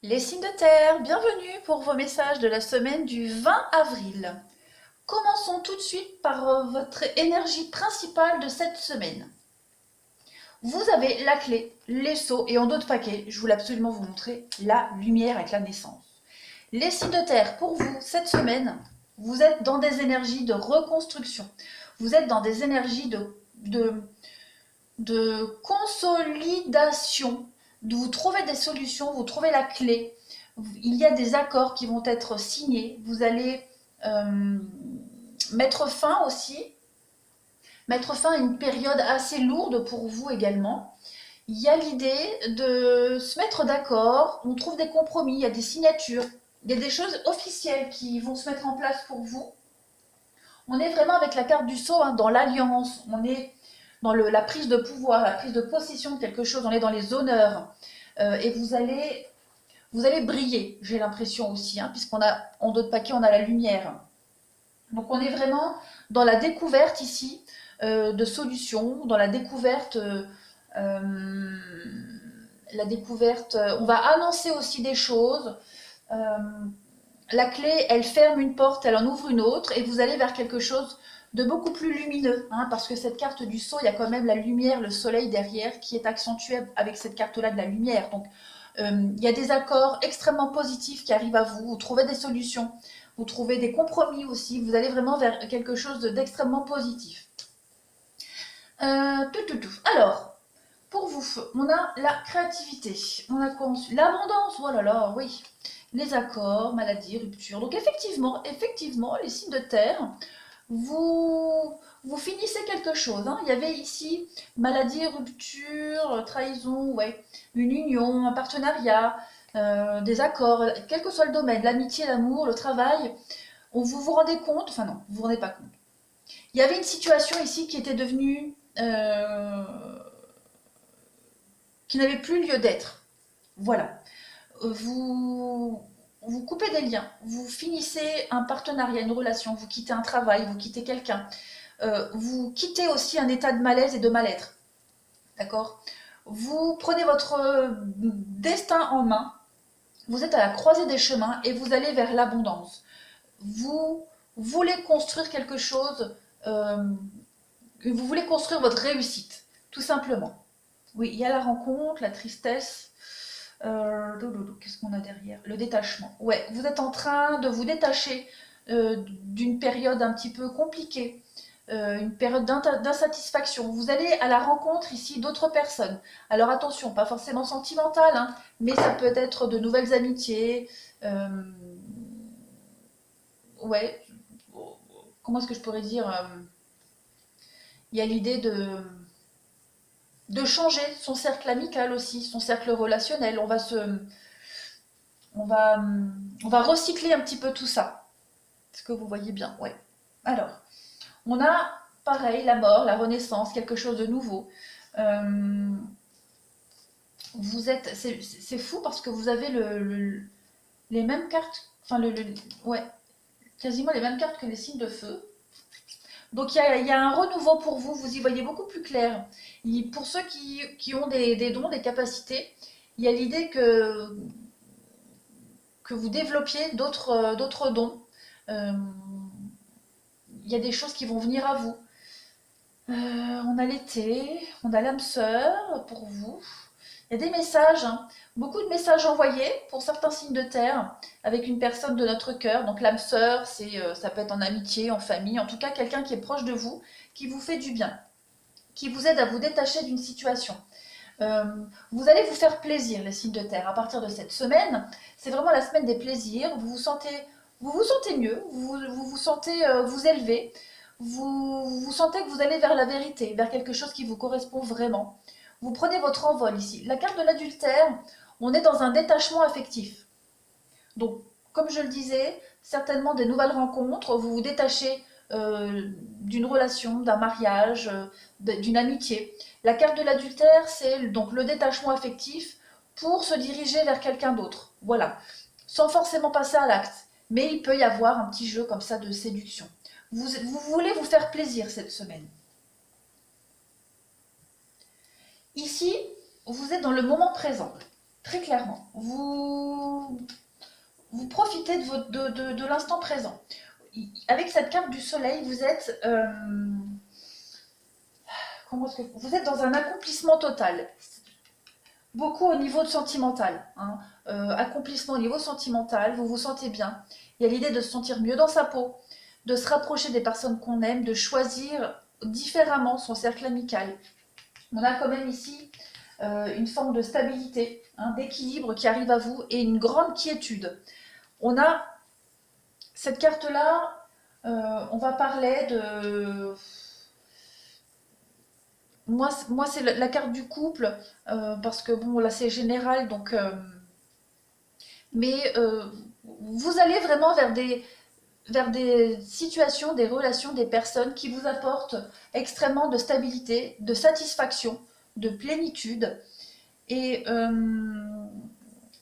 Les signes de terre, bienvenue pour vos messages de la semaine du 20 avril. Commençons tout de suite par votre énergie principale de cette semaine. Vous avez la clé, les sceaux et en dos de paquet, je voulais absolument vous montrer la lumière avec la naissance. Les signes de terre, pour vous, cette semaine, vous êtes dans des énergies de reconstruction. Vous êtes dans des énergies de consolidation. Vous trouvez des solutions, vous trouvez la clé. Il y a des accords qui vont être signés. Vous allez euh, mettre fin aussi, mettre fin à une période assez lourde pour vous également. Il y a l'idée de se mettre d'accord, on trouve des compromis, il y a des signatures, il y a des choses officielles qui vont se mettre en place pour vous. On est vraiment avec la carte du sceau, dans l'alliance, on est dans la prise de pouvoir, la prise de possession de quelque chose, on est dans les honneurs. Et vous allez briller, j'ai l'impression aussi, puisqu'on a en dos de paquet, on a la lumière. Donc on est vraiment dans la découverte ici de solutions, dans la découverte, on va annoncer aussi des choses. Euh, la clé, elle ferme une porte, elle en ouvre une autre, et vous allez vers quelque chose de beaucoup plus lumineux, parce que cette carte du sceau, il y a quand même la lumière, le soleil derrière, qui est accentué avec cette carte-là de la lumière. Donc, il y a des accords extrêmement positifs qui arrivent à vous, vous trouvez des solutions, vous trouvez des compromis aussi, vous allez vraiment vers quelque chose d'extrêmement positif. Alors, pour vous, on a la créativité, on a quoi ensuite? L'abondance, oh là là, oui. Les accords, maladie, rupture. Donc effectivement, les signes de terre, vous finissez quelque chose. Il y avait ici maladie, rupture, trahison, ouais, une union, un partenariat, des accords, quel que soit le domaine, l'amitié, l'amour, le travail. Vous vous rendez compte, enfin non, vous vous rendez pas compte. Il y avait une situation ici qui était devenue, qui n'avait plus lieu d'être. Voilà. Vous coupez des liens, vous finissez un partenariat, une relation, vous quittez un travail, vous quittez quelqu'un, vous quittez aussi un état de malaise et de mal-être. D'accord? Vous prenez votre destin en main, vous êtes à la croisée des chemins et vous allez vers l'abondance. Vous voulez construire quelque chose, vous voulez construire votre réussite, tout simplement. Oui, il y a la rencontre, la tristesse. Qu'est-ce qu'on a derrière? Le détachement. Ouais, vous êtes en train de vous détacher d'une période un petit peu compliquée, une période d'insatisfaction. Vous allez à la rencontre ici d'autres personnes. Alors attention, pas forcément sentimentale, mais ça peut être de nouvelles amitiés. euh, ouais, comment est-ce que je pourrais dire? Il y a l'idée de changer son cercle amical aussi, son cercle relationnel. On va, on va recycler un petit peu tout ça. Est-ce que vous voyez bien? Ouais. Alors, on a pareil la mort, la renaissance, quelque chose de nouveau. Euh, c'est fou parce que vous avez les mêmes cartes, enfin ouais, quasiment les mêmes cartes que les signes de feu. Donc il y a un renouveau pour vous, vous y voyez beaucoup plus clair. Pour ceux qui ont des dons, des capacités, il y a l'idée que vous développiez d'autres dons. Euh, il y a des choses qui vont venir à vous. On a l'été, on a l'âme sœur pour vous. Il y a des messages, beaucoup de messages envoyés pour certains signes de terre avec une personne de notre cœur. Donc l'âme sœur, ça peut être en amitié, en famille, en tout cas quelqu'un qui est proche de vous, qui vous fait du bien, qui vous aide à vous détacher d'une situation. Euh, vous allez vous faire plaisir, les signes de terre. À partir de cette semaine, c'est vraiment la semaine des plaisirs. Vous vous sentez mieux, vous sentez vous élever, vous sentez que vous allez vers la vérité, vers quelque chose qui vous correspond vraiment. Vous prenez votre envol ici. La carte de l'adultère, on est dans un détachement affectif. Donc, comme je le disais, certainement des nouvelles rencontres, vous vous détachez d'une relation, d'un mariage, d'une amitié. La carte de l'adultère, c'est donc le détachement affectif pour se diriger vers quelqu'un d'autre. Voilà, sans forcément passer à l'acte. Mais il peut y avoir un petit jeu comme ça de séduction. Vous voulez vous faire plaisir cette semaine. Ici, vous êtes dans le moment présent, très clairement. profiter de l'instant présent. Avec cette carte du soleil, vous êtes... vous êtes dans un accomplissement total. Beaucoup au niveau sentimental. Hein. Accomplissement au niveau sentimental, vous vous sentez bien. Il y a l'idée de se sentir mieux dans sa peau, de se rapprocher des personnes qu'on aime, de choisir différemment son cercle amical. On a quand même ici une forme de stabilité, hein, d'équilibre qui arrive à vous et une grande quiétude. On a cette carte-là, on va parler de... Moi c'est la carte du couple, parce que bon, là c'est général, donc... mais vous allez vraiment vers des situations, des relations, des personnes qui vous apportent extrêmement de stabilité, de satisfaction, de plénitude. Et,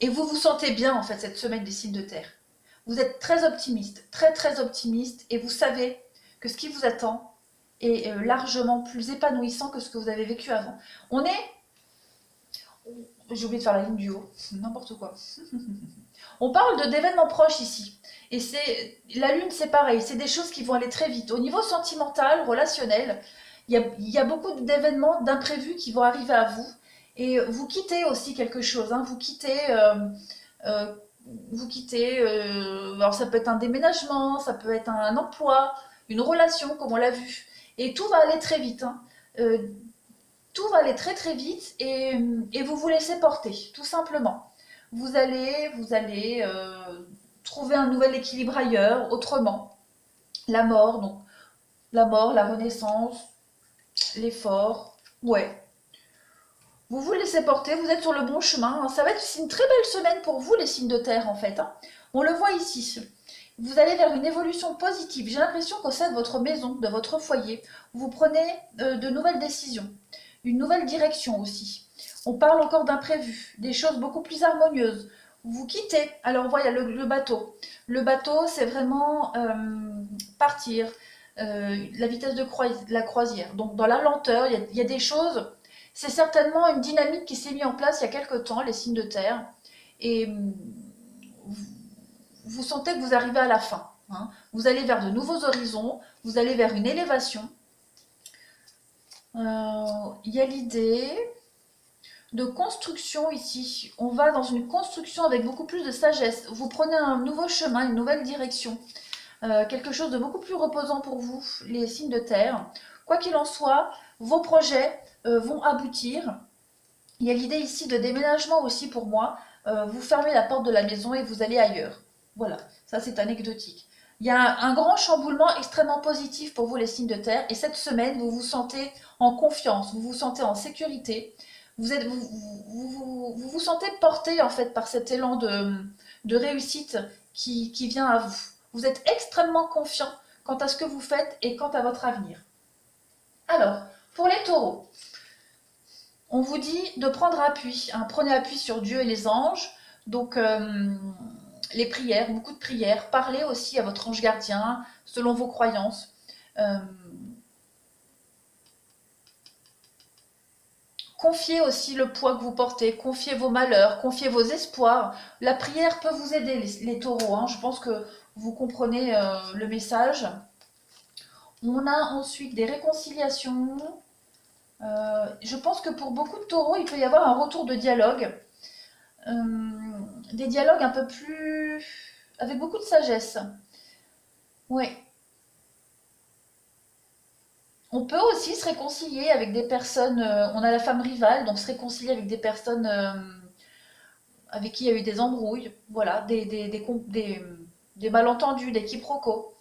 vous vous sentez bien en fait cette semaine des signes de terre. Vous êtes très optimiste, très très optimiste, et vous savez que ce qui vous attend est largement plus épanouissant que ce que vous avez vécu avant. On est... J'ai oublié de faire la ligne du haut, n'importe quoi. On parle d'événements proches ici. Et la lune, c'est pareil, c'est des choses qui vont aller très vite. Au niveau sentimental, relationnel, il y a beaucoup d'événements, d'imprévus qui vont arriver à vous. Et vous quittez aussi quelque chose. Hein. Euh, alors ça peut être un déménagement, ça peut être un emploi, une relation, comme on l'a vu. Et tout va aller très vite. Hein. Tout va aller très très vite et vous vous laissez porter, tout simplement. Vous allez trouver un nouvel équilibre ailleurs, autrement. La mort, donc la mort, la renaissance, l'effort, ouais. Vous vous laissez porter, vous êtes sur le bon chemin. Hein. Ça va être une très belle semaine pour vous, les signes de terre, en fait. Hein. On le voit ici. Vous allez vers une évolution positive. J'ai l'impression qu'au sein de votre maison, de votre foyer, vous prenez de nouvelles décisions. Une nouvelle direction aussi. On parle encore d'imprévus, des choses beaucoup plus harmonieuses. Vous quittez, alors voilà le bateau. Le bateau, c'est vraiment partir, la vitesse de la croisière. Donc dans la lenteur, il y a des choses, c'est certainement une dynamique qui s'est mise en place il y a quelque temps, les signes de terre. Et vous sentez que vous arrivez à la fin. Hein. Vous allez vers de nouveaux horizons, vous allez vers une élévation. Il y a l'idée de construction ici. On va dans une construction avec beaucoup plus de sagesse. Vous prenez un nouveau chemin, une nouvelle direction. Quelque chose de beaucoup plus reposant pour vous, les signes de terre. Quoi qu'il en soit, vos projets vont aboutir. Il y a l'idée ici de déménagement aussi pour moi. Vous fermez la porte de la maison et vous allez ailleurs. Voilà, ça c'est anecdotique. Il y a un grand chamboulement extrêmement positif pour vous les signes de terre. Et cette semaine, vous vous sentez en confiance, vous vous sentez en sécurité. Vous sentez porté en fait par cet élan de réussite qui vient à vous. Vous êtes extrêmement confiant quant à ce que vous faites et quant à votre avenir. Alors, pour les taureaux, on vous dit de prendre appui. Hein, prenez appui sur Dieu et les anges. Donc, les prières, beaucoup de prières. Parlez aussi à votre ange gardien selon vos croyances. Confiez aussi le poids que vous portez, confiez vos malheurs, confiez vos espoirs. La prière peut vous aider, les taureaux. Hein. Je pense que vous comprenez le message. On a ensuite des réconciliations. Je pense que pour beaucoup de taureaux, il peut y avoir un retour de dialogue. Des dialogues un peu plus... avec beaucoup de sagesse. Oui. On peut aussi se réconcilier avec des personnes... on a la femme rivale, donc se réconcilier avec des personnes avec qui il y a eu des embrouilles. Voilà, des malentendus, des quiproquos.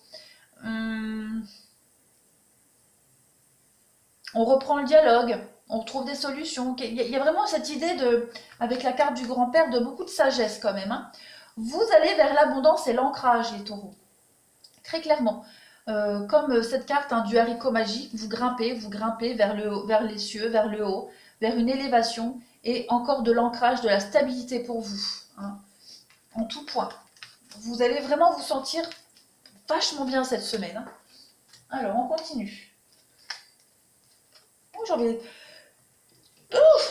On reprend le dialogue, on trouve des solutions. Il y a vraiment cette idée, avec la carte du grand-père, de beaucoup de sagesse quand même. Hein. Vous allez vers l'abondance et l'ancrage, les taureaux. Très clairement. Comme cette carte du haricot magique, vous grimpez vers les cieux, vers le haut, vers une élévation et encore de l'ancrage, de la stabilité pour vous. Hein, en tout point. Vous allez vraiment vous sentir vachement bien cette semaine. Hein. Alors, on continue. Oh, j'ai envie de... Oh,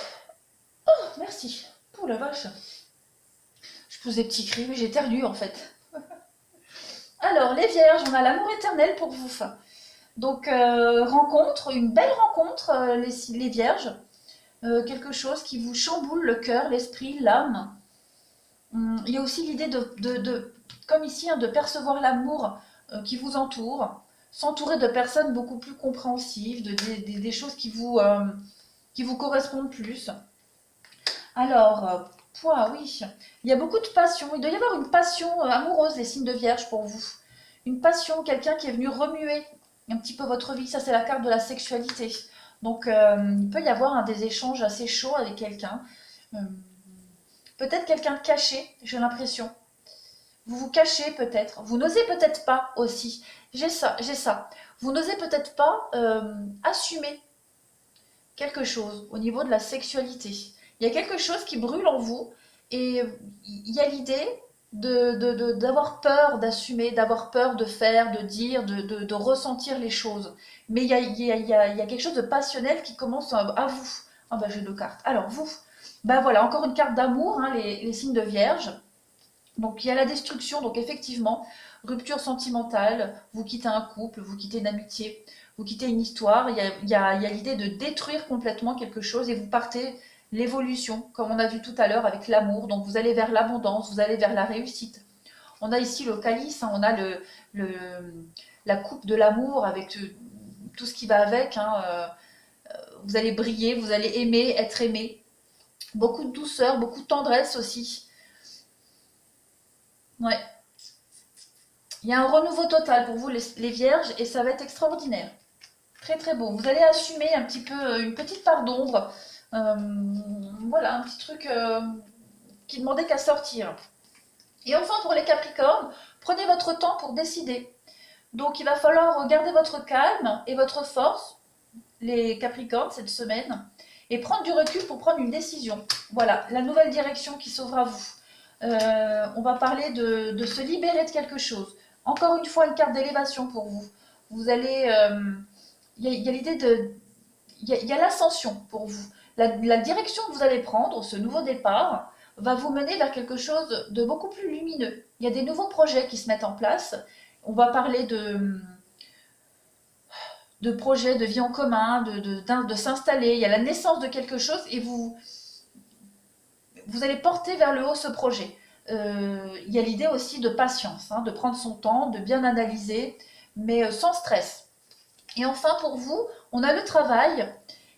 merci. Oh la vache. Je pose des petits cris, mais j'ai éternué en fait. Alors, les vierges, on a l'amour éternel pour vous. Donc, rencontre, une belle rencontre, les vierges. Quelque chose qui vous chamboule le cœur, l'esprit, l'âme. Il y a aussi l'idée comme ici, hein, de percevoir l'amour qui vous entoure, s'entourer de personnes beaucoup plus compréhensives, des choses qui vous correspondent plus. Alors, oui, il y a beaucoup de passion. Il doit y avoir une passion amoureuse, les signes de Vierge pour vous. Une passion, quelqu'un qui est venu remuer un petit peu votre vie. Ça, c'est la carte de la sexualité. Donc, il peut y avoir des échanges assez chauds avec quelqu'un. Euh, Peut-être quelqu'un de caché, j'ai l'impression. Vous vous cachez peut-être. Vous n'osez peut-être pas aussi. J'ai ça, j'ai ça. Vous n'osez peut-être pas assumer quelque chose au niveau de la sexualité. Il y a quelque chose qui brûle en vous et il y a l'idée d'avoir peur d'assumer, d'avoir peur de faire, de dire, de ressentir les choses. Mais il y a quelque chose de passionnel qui commence à vous. Ah bah j'ai deux cartes. Alors vous, bah voilà, encore une carte d'amour, hein, les signes de Vierge. Donc il y a la destruction, donc effectivement, rupture sentimentale, vous quittez un couple, vous quittez une amitié, vous quittez une histoire, il y a l'idée de détruire complètement quelque chose et vous partez l'évolution, comme on a vu tout à l'heure avec l'amour, donc vous allez vers l'abondance, vous allez vers la réussite. On a ici le calice, hein, on a le, la coupe de l'amour avec tout ce qui va avec, hein, vous allez briller, vous allez aimer, être aimé, beaucoup de douceur, beaucoup de tendresse aussi. Ouais. Il y a un renouveau total pour vous, les vierges, et ça va être extraordinaire. Très très beau. Vous allez assumer un petit peu une petite part d'ombre. Euh, voilà, un petit truc qui demandait qu'à sortir. Et enfin, pour les capricornes, prenez votre temps pour décider. Donc, il va falloir garder votre calme et votre force, les capricornes, cette semaine, et prendre du recul pour prendre une décision. Voilà, la nouvelle direction qui s'ouvre à vous. On va parler de se libérer de quelque chose. Encore une fois, une carte d'élévation pour vous. Vous allez, il y a l'idée de, il y a l'ascension pour vous. La direction que vous allez prendre, ce nouveau départ, va vous mener vers quelque chose de beaucoup plus lumineux. Il y a des nouveaux projets qui se mettent en place. On va parler de projets de vie en commun, de s'installer. Il y a la naissance de quelque chose et vous allez porter vers le haut ce projet. Il y a l'idée aussi de patience, hein, de prendre son temps, de bien analyser, mais sans stress. Et enfin, pour vous, on a le travail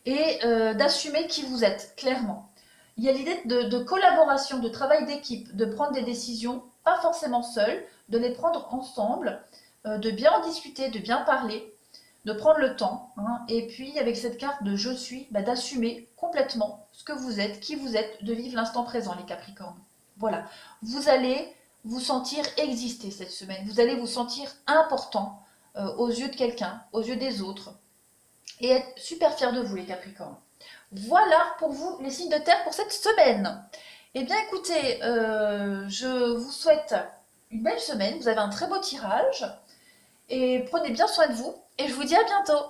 et d'assumer qui vous êtes, clairement. Il y a l'idée de collaboration, de travail d'équipe, de prendre des décisions, pas forcément seul, de les prendre ensemble, de bien en discuter, de bien parler, de prendre le temps, hein, et puis avec cette carte de je suis, bah, d'assumer complètement ce que vous êtes, qui vous êtes, de vivre l'instant présent, les Capricornes. Voilà, vous allez vous sentir exister cette semaine, vous allez vous sentir important aux yeux de quelqu'un, aux yeux des autres, et être super fier de vous, les Capricornes. Voilà pour vous les signes de terre pour cette semaine. Eh bien écoutez, je vous souhaite une belle semaine, vous avez un très beau tirage, et prenez bien soin de vous, et je vous dis à bientôt.